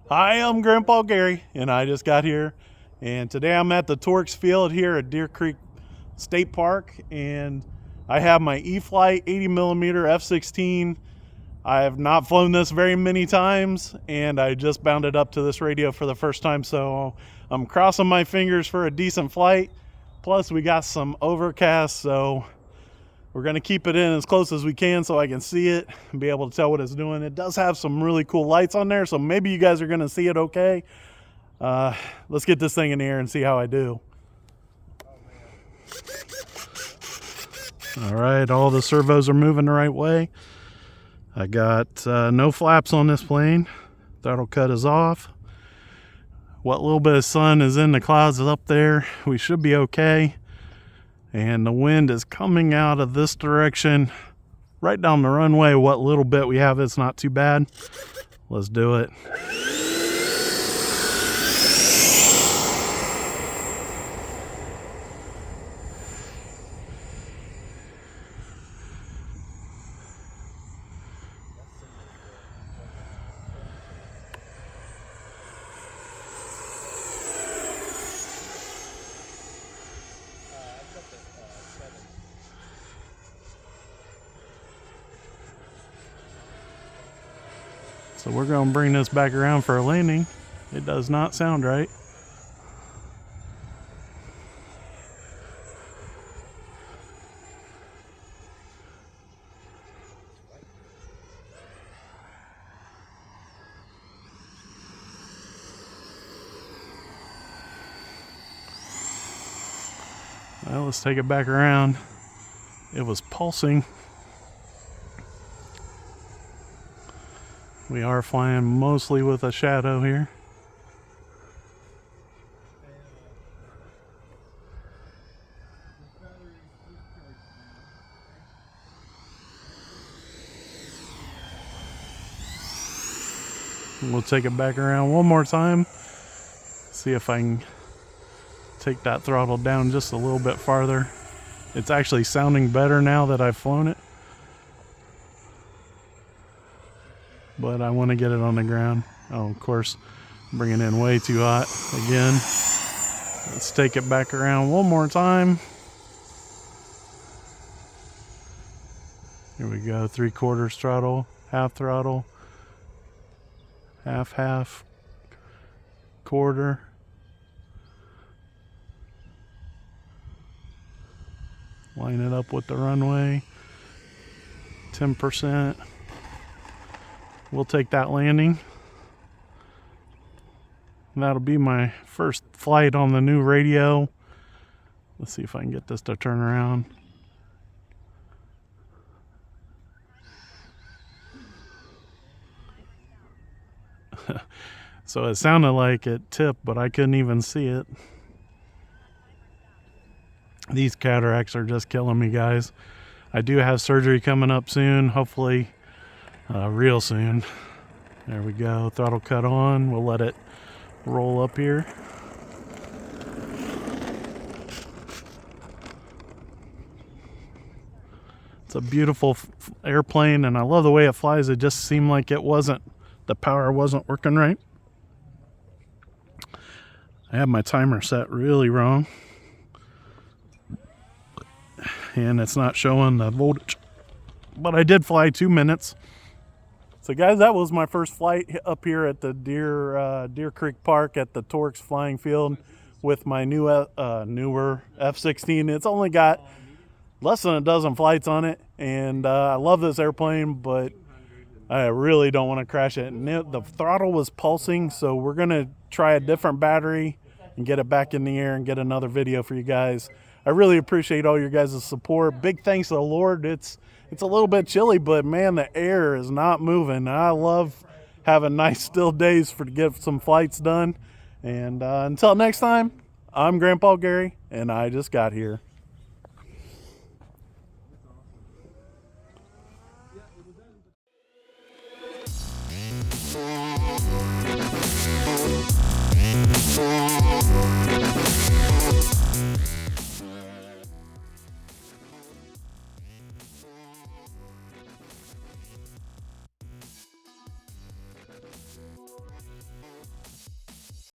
Hi, I'm Grandpa Gary, and I just got here. And today I'm at the Torx field here at Deer Creek State Park, and I have my E-flite 80mm F-16. I have not flown this very many times, and I just bounded up to this radio for the first time, so I'm crossing my fingers for a decent flight. Plus, we got some overcast, so we're going to keep it in as close as we can so I can see it and be able to tell what it's doing. It does have some really cool lights on there, so maybe you guys are going to see it okay. Let's get this thing in the air and see how I do. All right, all the servos are moving the right way. I got no flaps on this plane. Throttle cut is off. What little bit of sun is in the clouds is up there. We should be okay. And the wind is coming out of this direction right down the runway. What little bit we have, it's not too bad. Let's do it. So we're going to bring this back around for a landing. It does not sound right. Well, let's take it back around. It was pulsing. We are flying mostly with a shadow here. We'll take it back around one more time. See if I can take that throttle down just a little bit farther. It's actually sounding better now that I've flown it. But I want to get it on the ground. Oh, of course, bringing it in way too hot again. Let's take it back around one more time. Here we go, 3/4 throttle, half throttle, half, quarter. Line it up with the runway, 10%. We'll take that landing. And that'll be my first flight on the new radio. Let's see if I can get this to turn around. So it sounded like it tipped, but I couldn't even see it. These cataracts are just killing me, guys. I do have surgery coming up soon, hopefully real soon. There we go, throttle cut on. We'll let it roll up here. It's a beautiful airplane, and I love the way it flies. It just seemed like the power wasn't working right. I have my timer set really wrong, and it's not showing the voltage, but I did fly 2 minutes. So guys, that was my first flight up here at the Deer Creek Park at the Torx flying field with my newer F-16. It's only got less than a dozen flights on it, and I love this airplane, but I really don't want to crash it. And the throttle was pulsing, so we're going to try a different battery and get it back in the air and get another video for you guys. I really appreciate all your guys' support. Big thanks to the Lord. It's a little bit chilly, but man, the air is not moving. I love having nice still days to get some flights done. And until next time, I'm Grandpa Gary, and I just got here.